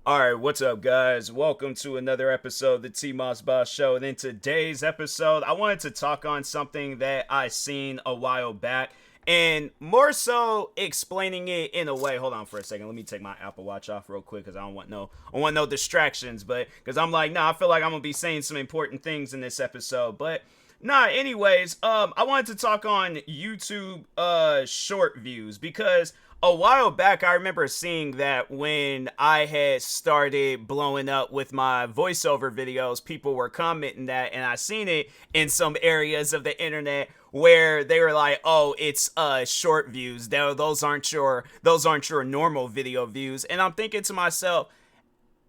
Alright, what's up, guys? Welcome to another episode of the TMossBoss Show. And in today's episode, I wanted to talk on something that I seen a while back, and more so explaining it in a way. Hold on for a second. Let me take my Apple Watch off real quick because I want no distractions. But because I'm like, nah, I feel like I'm gonna be saying some important things in this episode. But nah, anyways, I wanted to talk on YouTube short views because a while back I remember seeing that when I had started blowing up with my voiceover videos, people were commenting that, and I seen it in some areas of the internet where they were like, "Oh, it's short views. Those aren't your normal video views." And I'm thinking to myself,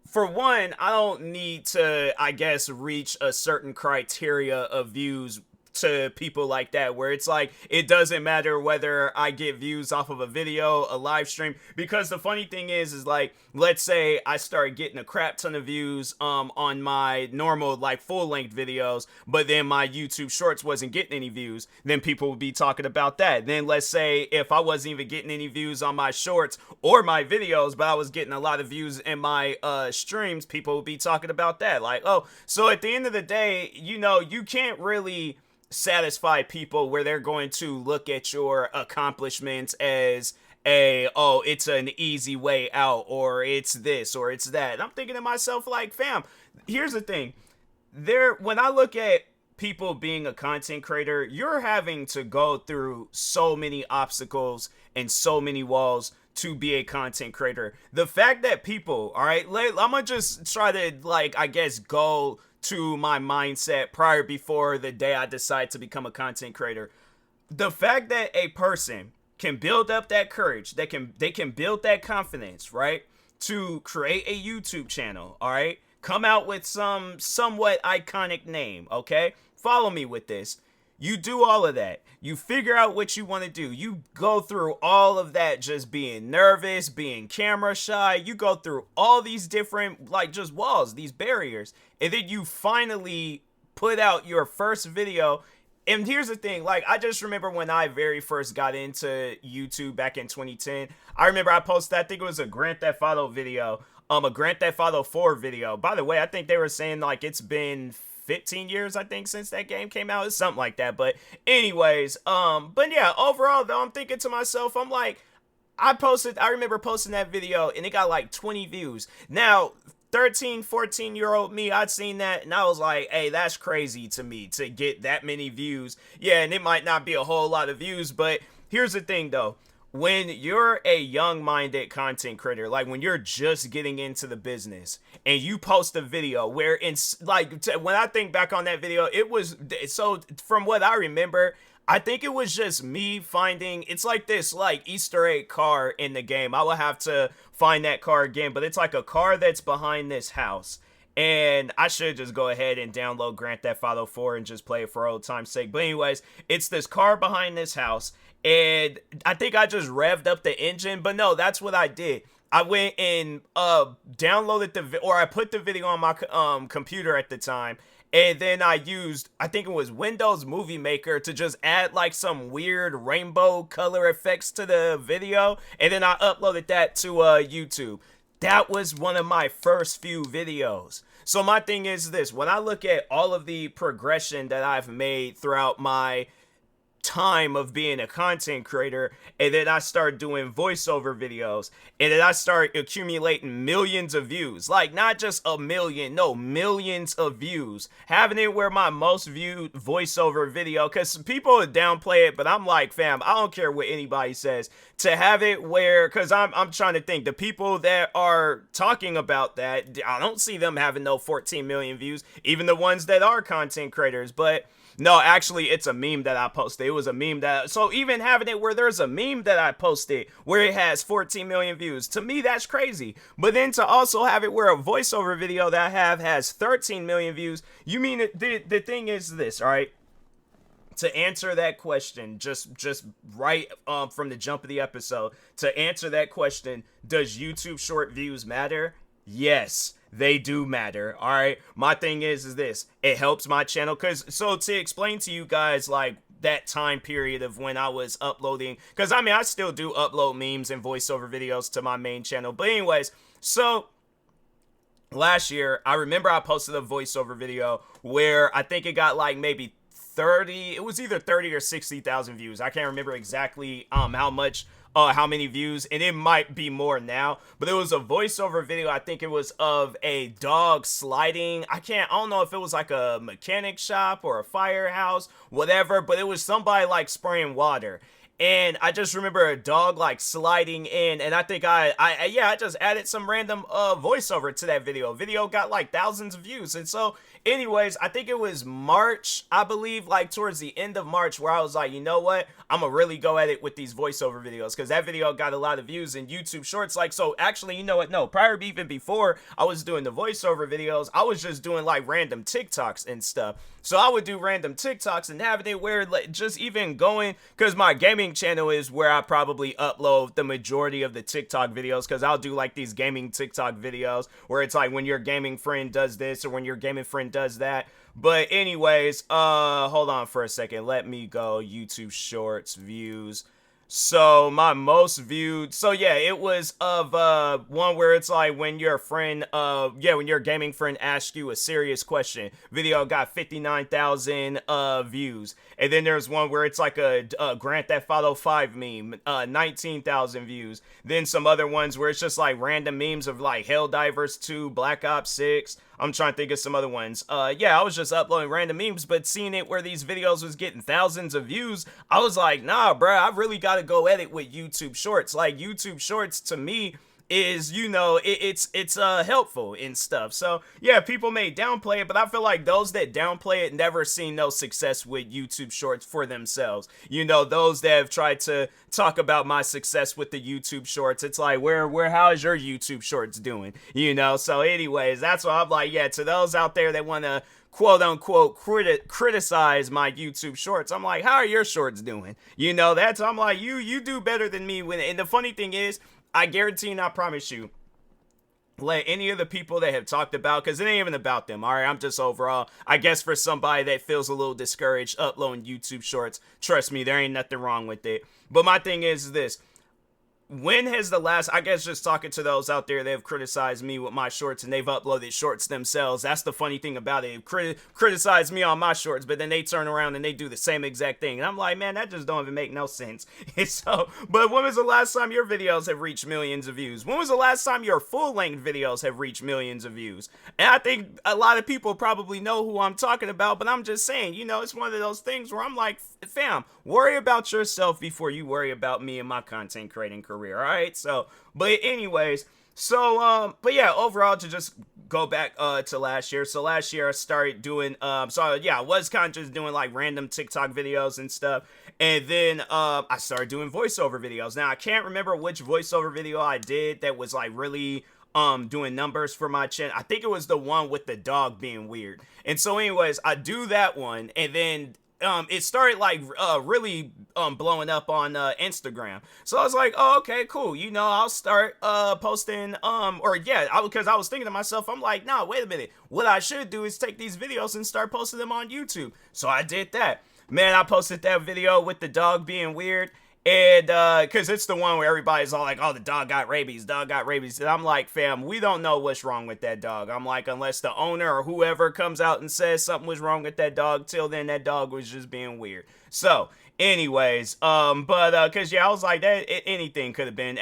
for one, I don't need to, I guess, reach a certain criteria of views to people like that, where it's like it doesn't matter whether I get views off of a video, a live stream, because the funny thing is like, let's say I start getting a crap ton of views on my normal like full length videos, but then my YouTube shorts wasn't getting any views, then people would be talking about that. Then let's say if I wasn't even getting any views on my shorts or my videos, but I was getting a lot of views in my streams, people would be talking about that. Like, oh, so at the end of the day, you can't really satisfy people where they're going to look at your accomplishments as it's an easy way out, or it's this or it's that. And I'm thinking to myself, like, fam, here's the thing. When I look at people being a content creator, you're having to go through so many obstacles and so many walls to be a content creator. The fact that people, all right, I'm gonna just try to, like, I guess, go to my mindset before the day I decide to become a content creator. The fact that a person can build up that courage, they can build that confidence, right? To create a YouTube channel, all right? Come out with some somewhat iconic name, okay? Follow me with this. You do all of that. You figure out what you want to do. You go through all of that, just being nervous, being camera shy. You go through all these different, like, just walls, these barriers. And then you finally put out your first video. And here's the thing, like, I just remember when I very first got into YouTube back in 2010, I remember I posted, I think it was a Grand Theft Auto video, a Grand Theft Auto 4 video. By the way, I think they were saying, like, it's been 15 years, I think, since that game came out. It's something like that. But anyways, but yeah, overall, though, I'm thinking to myself, I'm like, I remember posting that video, and it got, like, 20 views. Now, 13, 14-year-old me, I'd seen that, and I was like, hey, that's crazy to me to get that many views. Yeah, and it might not be a whole lot of views, but here's the thing, though. When you're a young-minded content creator, like when you're just getting into the business and you post a video where, when I think back on that video, it was, so from what I remember, I think it was just me finding, it's like this, like, Easter egg car in the game. I will have to find that car again, but it's like a car that's behind this house. And I should just go ahead and download Grand Theft Auto 4 and just play it for old time's sake. But anyways, it's this car behind this house, and I think I just revved up the engine. But no, that's what I did. I went and downloaded I put the video on my computer at the time, and then I used, I think it was Windows Movie Maker, to just add like some weird rainbow color effects to the video, and then I uploaded that to YouTube. That was one of my first few videos. So my thing is this, when I look at all of the progression that I've made throughout my time of being a content creator, and then I start doing voiceover videos, and then I start accumulating millions of views, like not just a million, no, millions of views, having it where my most viewed voiceover video, because people downplay it, but I'm like, fam, I don't care what anybody says, to have it where, because I'm trying to think, the people that are talking about that, I don't see them having no 14 million views, even the ones that are content creators. But no, actually, it's a meme that I posted. It was a meme so even having it where there's a meme that I posted where it has 14 million views, to me, that's crazy. But then to also have it where a voiceover video that I have has 13 million views, you mean, the thing is this, all right? To answer that question, just right from the jump of the episode, to answer that question, does YouTube short views matter? Yes, they do matter. All right, my thing is this, it helps my channel, because, so to explain to you guys, like, that time period of when I was uploading, because I mean, I still do upload memes and voiceover videos to my main channel, but anyways, so last year, I remember I posted a voiceover video where I think it got like maybe 30, it was either 30 or 60,000 views. I can't remember exactly how many views, and it might be more now, but it was a voiceover video. I think it was of a dog sliding. I don't know if it was like a mechanic shop or a firehouse, whatever, but it was somebody like spraying water. And I just remember a dog like sliding in, and I think I just added some random voiceover to that video. Video got like thousands of views. And so anyways, I think it was March, I believe, like towards the end of March, where I was like, you know what, I'm gonna really go at it with these voiceover videos, because that video got a lot of views in YouTube Shorts. Like, so actually, you know what, no, even before I was doing the voiceover videos, I was just doing like random TikToks and stuff. So I would do random TikToks and having it where like, just even going, because my gaming channel is where I probably upload the majority of the TikTok videos, because I'll do like these gaming TikTok videos where it's like when your gaming friend does this or when your gaming friend does that. But anyways, hold on for a second. Let me go YouTube Shorts views. So my most viewed, so yeah, it was of one where it's like when your friend when your gaming friend asks you a serious question. Video got 59,000 views. And then there's one where it's like a Grand Theft Auto 5 meme, 19,000 views. Then some other ones where it's just like random memes of like Helldivers 2, Black Ops 6. I'm trying to think of some other ones. Yeah, I was just uploading random memes, but seeing it where these videos was getting thousands of views, I was like, nah, bruh, I really got to go at it with YouTube Shorts. Like, YouTube Shorts, to me, is, you know, it's helpful and stuff. So yeah, people may downplay it, but I feel like those that downplay it never seen no success with YouTube Shorts for themselves. You know, those that have tried to talk about my success with the YouTube Shorts, it's like, how is your YouTube Shorts doing? You know, so anyways, that's why I'm like, yeah, to those out there that want to quote unquote criticize my YouTube Shorts, I'm like, how are your shorts doing? You know, I'm like, you do better than me. And the funny thing is, I guarantee and I promise you, let any of the people that have talked about, because it ain't even about them, all right? I'm just overall, I guess for somebody that feels a little discouraged uploading YouTube Shorts, trust me, there ain't nothing wrong with it. But my thing is this. When has the last, I guess just talking to those out there that have criticized me with my shorts and they've uploaded shorts themselves, that's the funny thing about it. Criticize me on my shorts, but then they turn around and they do the same exact thing. And I'm like, man, that just don't even make no sense. So, but when was the last time your videos have reached millions of views? When was the last time your full-length videos have reached millions of views? And I think a lot of people probably know who I'm talking about, but I'm just saying, you know, it's one of those things where I'm like, fam, worry about yourself before you worry about me and my content creating career, all right? So, but anyways, so, but yeah, overall, to just go back to last year. So last year I started doing, so yeah, I was kind of just doing like random TikTok videos and stuff. And then I started doing voiceover videos. Now, I can't remember which voiceover video I did that was like really doing numbers for my channel. I think it was the one with the dog being weird. And so anyways, I do that one, and then it started like really blowing up on Instagram. So I was like, oh, okay, cool. You know, I'll start posting because I was thinking to myself, I'm like, nah, wait a minute. What I should do is take these videos and start posting them on YouTube. So I did that. Man, I posted that video with the dog being weird. And because it's the one where everybody's all like, oh, the dog got rabies. And I'm like, fam, we don't know what's wrong with that dog. I'm like, unless the owner or whoever comes out and says something was wrong with that dog, till then that dog was just being weird. So anyways, because yeah, I was like, that anything could have been.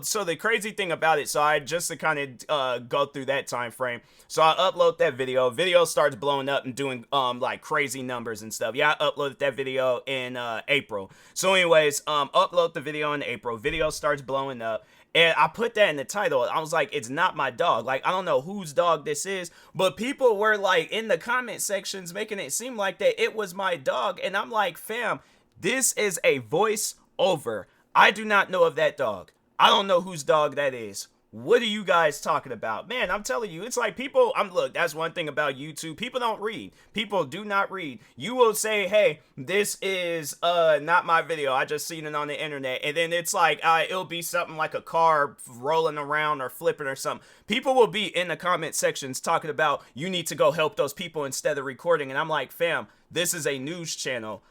So the crazy thing about it, so I just to kind of go through that time frame. So I upload that video starts blowing up and doing like crazy numbers and stuff. Yeah, I uploaded that video in April. So anyways, upload the video in April. Video starts blowing up. And I put that in the title. I was like, it's not my dog. Like, I don't know whose dog this is, but people were like in the comment sections making it seem like that it was my dog. And I'm like, fam, this is a voice over. I do not know of that dog. I don't know whose dog that is. What are you guys talking about? Man, I'm telling you, it's like people, look, that's one thing about YouTube. People don't read. People do not read. You will say, hey, this is not my video. I just seen it on the internet. And then it's like, it'll be something like a car rolling around or flipping or something. People will be in the comment sections talking about, you need to go help those people instead of recording. And I'm like, fam, this is a news channel.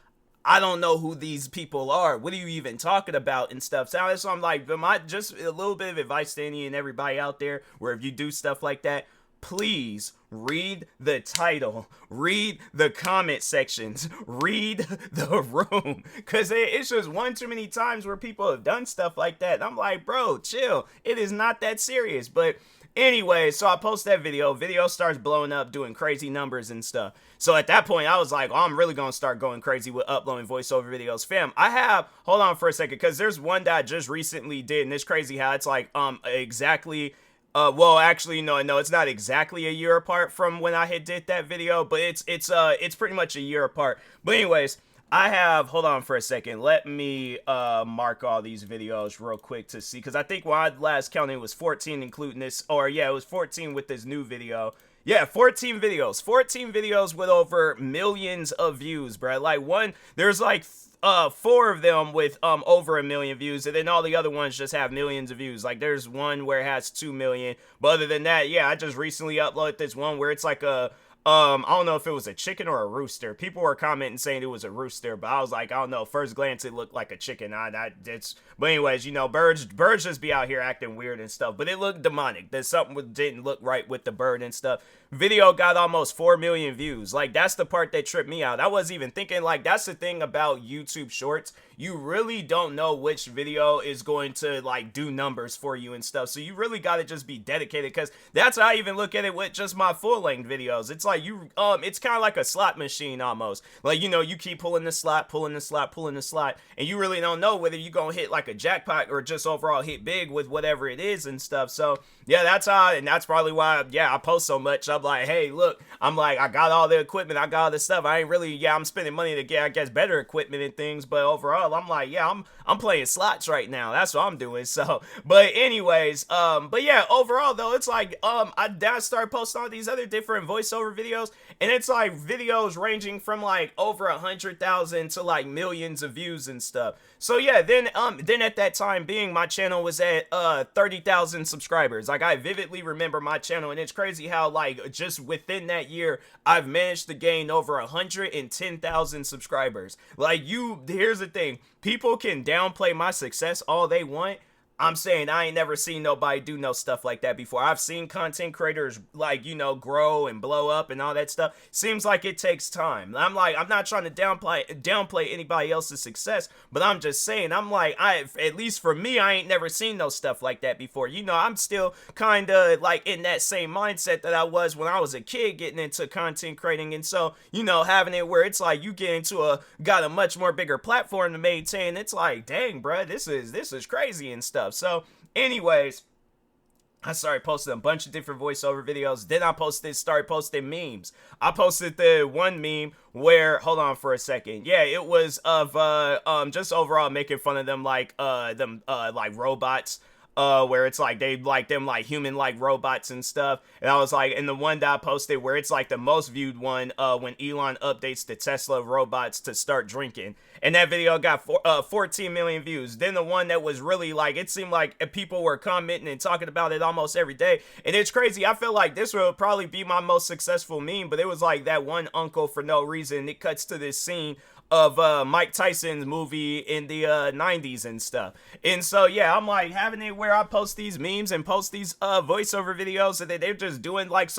I don't know who these people are. What are you even talking about and stuff? So I'm like, just a little bit of advice to any and everybody out there, where if you do stuff like that, please read the title, read the comment sections, read the room, because it's just one too many times where people have done stuff like that. And I'm like, bro, chill. It is not that serious. But anyway, so I post that video starts blowing up, doing crazy numbers and stuff. So at that point I was like, oh, I'm really gonna start going crazy with uploading voiceover videos. Fam, I have, hold on for a second, because there's one that I just recently did, and it's crazy how it's like exactly well, actually, no, it's not exactly a year apart from when I had did that video, but it's pretty much a year apart. But anyways, I have, hold on for a second, let me mark all these videos real quick to see, because I think when I last counted it was 14 including this, or yeah, it was 14 with this new video. Yeah, 14 videos with over millions of views, bro. Like there's like 4 of them with over 1 million views, and then all the other ones just have millions of views. Like there's one where it has 2 million, but other than that, yeah, I just recently uploaded this one where it's like a I don't know if it was a chicken or a rooster. People were commenting saying it was a rooster, but I was like, I don't know. First glance, it looked like a chicken. But anyways, you know, birds just be out here acting weird and stuff. But it looked demonic. There's something didn't look right with the bird and stuff. Video got almost 4 million views. Like that's the part that tripped me out. I wasn't even thinking, like, that's the thing about YouTube Shorts. You really don't know which video is going to like do numbers for you and stuff. So you really got to just be dedicated, because that's how I even look at it with just my full-length videos. It's like it's kind of like a slot machine almost. Like, you know, you keep pulling the slot, and you really don't know whether you're going to hit like a jackpot or just overall hit big with whatever it is and stuff. So yeah, and that's probably why, yeah, I post so much. I'm like, hey, look, I'm like, I got all the equipment, I got all this stuff. I ain't really, yeah, I'm spending money to get, I guess, better equipment and things, but overall, I'm like, yeah, I'm playing slots right now. That's what I'm doing. So, but anyways, but yeah, overall though, it's like, I started posting all these other different voiceover videos, and it's like videos ranging from like over 100,000 to like millions of views and stuff. So yeah, then at that time being, my channel was at 30,000 subscribers. Like I vividly remember my channel, and it's crazy how like just within that year I've managed to gain over 110,000 subscribers. Like here's the thing, people can downplay my success all they want. I'm saying I ain't never seen nobody do no stuff like that before. I've seen content creators, like, you know, grow and blow up and all that stuff. Seems like it takes time. I'm not trying to downplay anybody else's success, but I'm just saying, I'm like, at least for me, I ain't never seen no stuff like that before. You know, I'm still kind of like in that same mindset that I was when I was a kid getting into content creating. And so, you know, having it where it's like you get got a much more bigger platform to maintain. It's like, dang, bro, this is crazy and stuff. So anyways, I started posting a bunch of different voiceover videos. Then I started posting memes. I posted the one meme where, hold on for a second. Yeah, it was of just overall making fun of them like robots. Where it's like they like them like human like robots and stuff. And I was like, and the one that I posted where it's like the most viewed one, when Elon updates the Tesla robots to start drinking, and that video got 14 million views. Then the one that was really like, it seemed like people were commenting and talking about it almost every day, and it's crazy. I feel like this will probably be my most successful meme, but it was like that one uncle for no reason. It cuts to this scene of Mike Tyson's movie in the 90s and stuff. And so yeah, I'm like having it where I post these memes and post these voiceover videos, and they're just doing like,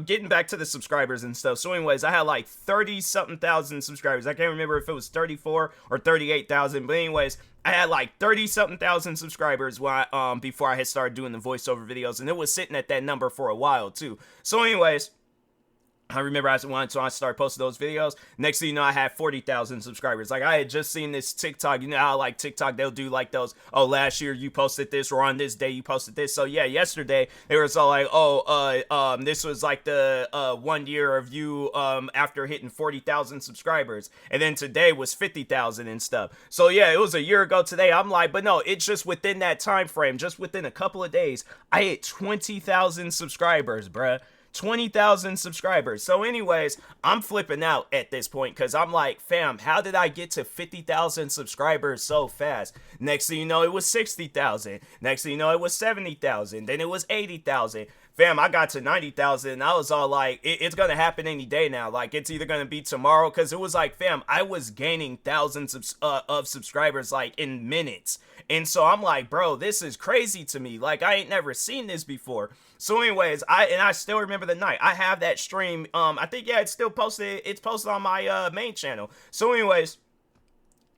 getting back to the subscribers and stuff. So anyways, I had like 30 something thousand subscribers. I can't remember if it was 34 or 38,000, but anyways, I had like 30 something thousand subscribers before I had started doing the voiceover videos, and it was sitting at that number for a while too. So anyways, I remember so I started posting those videos. Next thing you know, I had 40,000 subscribers. Like I had just seen this TikTok. You know how like TikTok, they'll do like those, oh, last year you posted this, or on this day you posted this. So yeah, yesterday they were all like, this was like the 1 year of you after hitting 40,000 subscribers, and then today was 50,000 and stuff. So yeah, it was a year ago today. I'm like, but no, it's just within that time frame, just within a couple of days, I hit 20,000 subscribers, bruh. 20,000 subscribers. So anyways, I'm flipping out at this point, because I'm like, fam, how did I get to 50,000 subscribers so fast? Next thing you know, it was 60,000. Next thing you know, it was 70,000. Then it was 80,000. Fam, I got to 90,000, and I was all like, it's gonna happen any day now. Like, it's either gonna be tomorrow, because it was like, fam, I was gaining thousands of subscribers like in minutes. And so I'm like, bro, this is crazy to me. Like, I ain't never seen this before. So anyways, I still remember the night. I have that stream. I think, yeah, it's still posted. It's posted on my main channel. So anyways,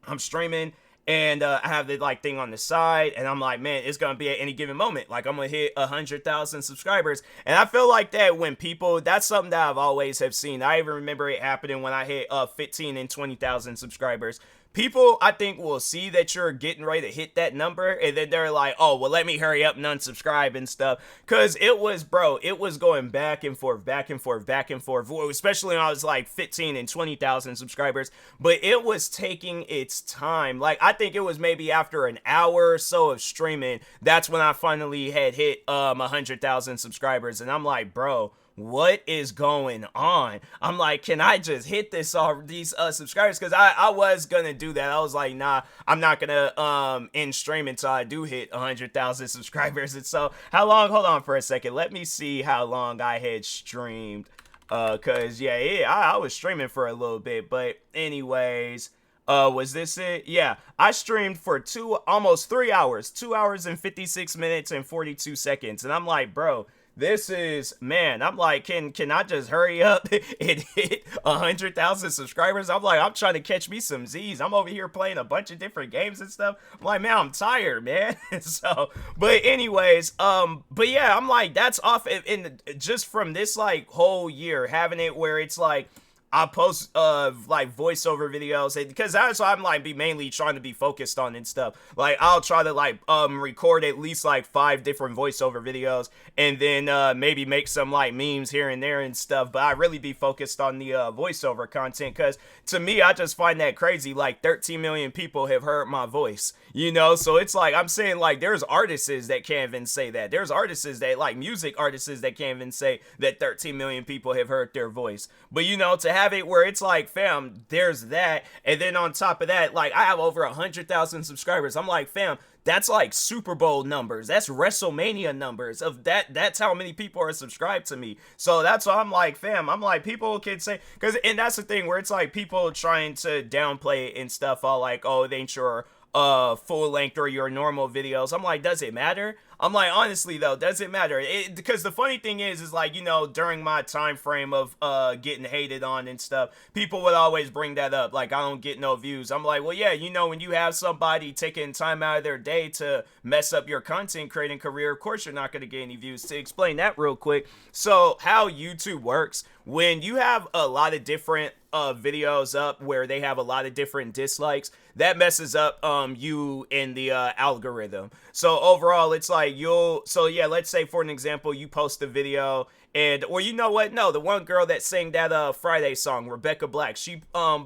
I'm streaming, and I have the like thing on the side, and I'm like, man, it's gonna be at any given moment. Like, I'm gonna hit 100,000 subscribers, and I feel like that when people, that's something that I've always have seen. I even remember it happening when I hit 15 and 20,000 subscribers. People, I think, will see that you're getting ready to hit that number, and then they're like, oh, well, let me hurry up and unsubscribe and stuff. Because it was, bro, it was going back and forth, back and forth, back and forth, especially when I was like 15 and 20,000 subscribers. But it was taking its time. Like, I think it was maybe after an hour or so of streaming, that's when I finally had hit 100,000 subscribers. And I'm like, bro, what is going on? I'm like, can I just hit these subscribers? Because I was gonna do that. I was like, nah, I'm not gonna end stream until I do hit 100,000 subscribers. And so, how long? Hold on for a second. Let me see how long I had streamed. Cause yeah, I was streaming for a little bit. But anyways, was this it? Yeah, I streamed for almost 3 hours, 2 hours and 56 minutes and 42 seconds. And I'm like, bro, this is, man, I'm like, can I just hurry up and hit 100,000 subscribers? I'm like, I'm trying to catch me some Z's. I'm over here playing a bunch of different games and stuff. I'm like, man, I'm tired, man. So, but anyways, but yeah, I'm like, that's off in just from this like whole year, having it where it's like, I post like voiceover videos, because that's what I'm like be mainly trying to be focused on and stuff. Like, I'll try to like record at least like 5 different voiceover videos, and then maybe make some like memes here and there and stuff. But I really be focused on the voiceover content, because to me, I just find that crazy. Like, 13 million people have heard my voice, you know? So it's like, I'm saying, like, there's artists that can't even say that. There's artists that, like, music artists that can't even say that 13 million people have heard their voice. But, you know, to have it where it's like, fam, there's that, and then on top of that, like, I have over 100,000 subscribers. I'm like, fam, that's like Super Bowl numbers. That's WrestleMania numbers of that. That's how many people are subscribed to me. So that's why I'm like, fam, I'm like, people can say, and that's the thing where it's like people trying to downplay it and stuff, all like, oh, it ain't your full length or your normal videos. I'm like, does it matter? I'm like, honestly though, does it matter? Because the funny thing is like, you know, during my time frame of getting hated on and stuff, people would always bring that up, like, I don't get no views. I'm like, well, yeah, you know, when you have somebody taking time out of their day to mess up your content creating career, of course you're not going to get any views. To explain that real quick, so how YouTube works, when you have a lot of different videos up where they have a lot of different dislikes, that messes up you in the algorithm. So overall, it's like let's say for an example, you post a video, and, or you know what, no, the one girl that sang that Friday song, Rebecca Black, she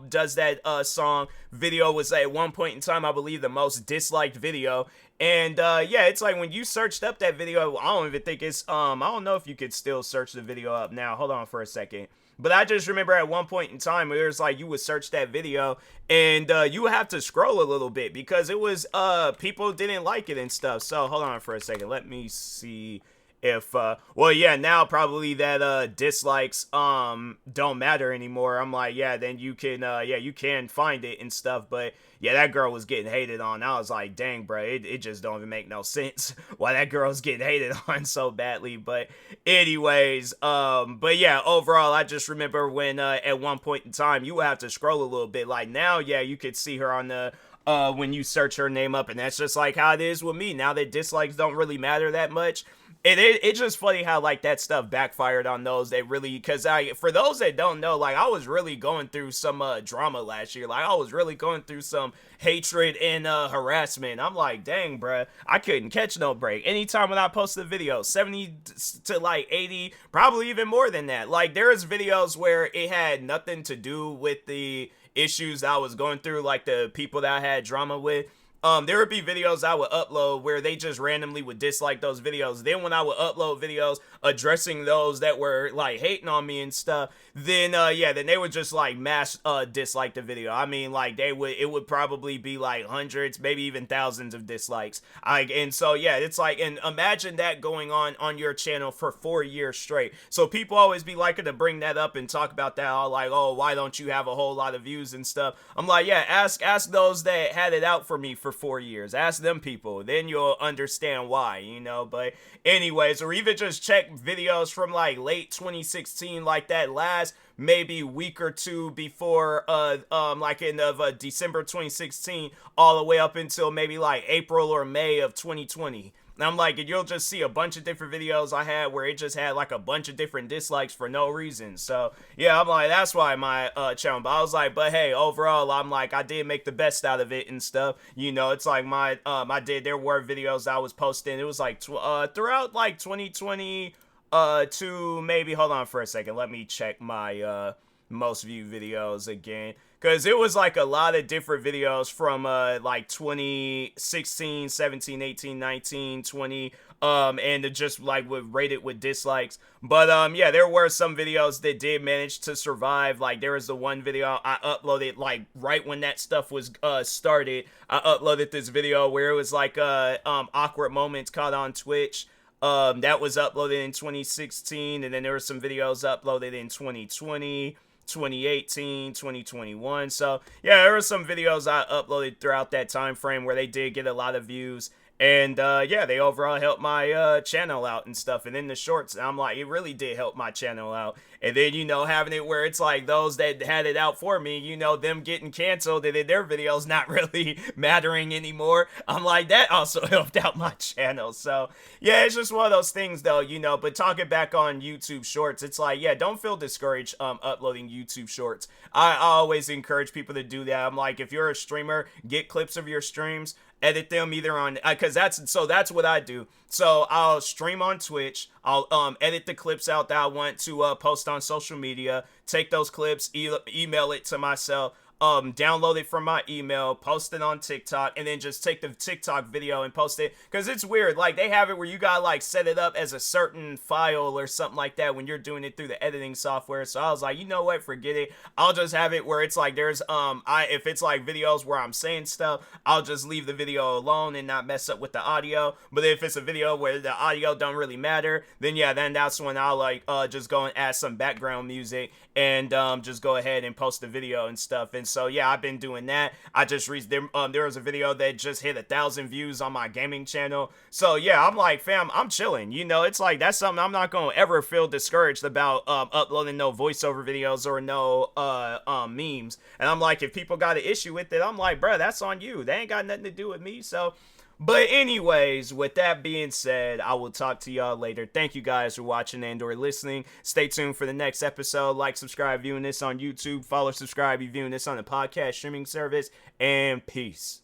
does that song. Video was at one point in time, I believe, the most disliked video. And yeah, it's like when you searched up that video, I don't even think it's I don't know if you could still search the video up now. Hold on for a second. But I just remember at one point in time, it was like you would search that video, and you would have to scroll a little bit because it was people didn't like it and stuff. So hold on for a second. Let me see if well, yeah, now probably that dislikes don't matter anymore. I'm like, yeah, then you can yeah, you can find it and stuff. But yeah, that girl was getting hated on. I was like, dang, bro, it just don't even make no sense why that girl's getting hated on so badly. But anyways, but yeah, overall, I just remember when at one point in time you would have to scroll a little bit. Like now, yeah, you could see her on the when you search her name up, and that's just like how it is with me now that dislikes don't really matter that much. It's just funny how like that stuff backfired on those that really, because for those that don't know, like I was really going through some drama last year. Like I was really going through some hatred and harassment. I'm like, dang, bruh, I couldn't catch no break. Anytime when I post a video, 70 to like 80, probably even more than that. Like there's videos where it had nothing to do with the issues I was going through, like the people that I had drama with. There would be videos I would upload where they just randomly would dislike those videos. Then when I would upload videos addressing those that were like hating on me and stuff, then yeah, then they would just like mass dislike the video. I mean, like it would probably be like hundreds, maybe even thousands of dislikes. And so yeah, it's like, and imagine that going on your channel for 4 years straight. So people always be liking to bring that up and talk about that, all like, oh, why don't you have a whole lot of views and stuff? I'm like, yeah, ask those that had it out for me for for 4 years. Ask them people, then you'll understand why, you know. But anyways, or even just check videos from like late 2016, like that last maybe week or two before like in of December 2016 all the way up until maybe like April or May of 2020. And I'm like, and you'll just see a bunch of different videos I had where it just had like a bunch of different dislikes for no reason. So yeah, I'm like, that's why my channel. But I was like, but hey, overall, I'm like, I did make the best out of it and stuff. You know, it's like there were videos I was posting. It was like throughout like 2020 to maybe, hold on for a second, let me check my most viewed videos again, because it was like a lot of different videos from like 2016, 17, 18, 19, 20, and it just like rated with dislikes. But yeah, there were some videos that did manage to survive. Like there was the one video I uploaded like right when that stuff was started. I uploaded this video where it was like awkward moments caught on Twitch. That was uploaded in 2016, and then there were some videos uploaded in 2020, 2018, 2021. So yeah, there were some videos I uploaded throughout that time frame where they did get a lot of views. And yeah, they overall helped my channel out and stuff. And then the shorts, I'm like, it really did help my channel out. And then, you know, having it where it's like those that had it out for me, you know, them getting canceled and then their videos not really mattering anymore. I'm like, that also helped out my channel. So yeah, it's just one of those things though, you know. But talking back on YouTube shorts, it's like, yeah, don't feel discouraged uploading YouTube shorts. I always encourage people to do that. I'm like, if you're a streamer, get clips of your streams, edit them either on, because that's what I do. So I'll stream on Twitch, I'll edit the clips out that I want to post on social media, take those clips, email it to myself, download it from my email, post it on TikTok, and then just take the TikTok video and post it. Because it's weird, like they have it where you gotta like set it up as a certain file or something like that when you're doing it through the editing software. So I was like, you know what, forget it. I'll just have it where it's like there's if it's like videos where I'm saying stuff, I'll just leave the video alone and not mess up with the audio. But if it's a video where the audio don't really matter, then yeah, then that's when I'll like just go and add some background music and just go ahead and post the video and stuff. And so yeah, I've been doing that. I just reached there was a video that just hit 1,000 views on my gaming channel. So yeah, I'm like, fam, I'm chilling, you know. It's like that's something I'm not gonna ever feel discouraged about, uploading no voiceover videos or no memes. And I'm like, if people got an issue with it, I'm like, bruh, that's on you, they ain't got nothing to do with me. So but anyways, with that being said, I will talk to y'all later. Thank you guys for watching and or listening. Stay tuned for the next episode. Like, subscribe, viewing this on YouTube. Follow, subscribe, viewing this on the podcast streaming service. And peace.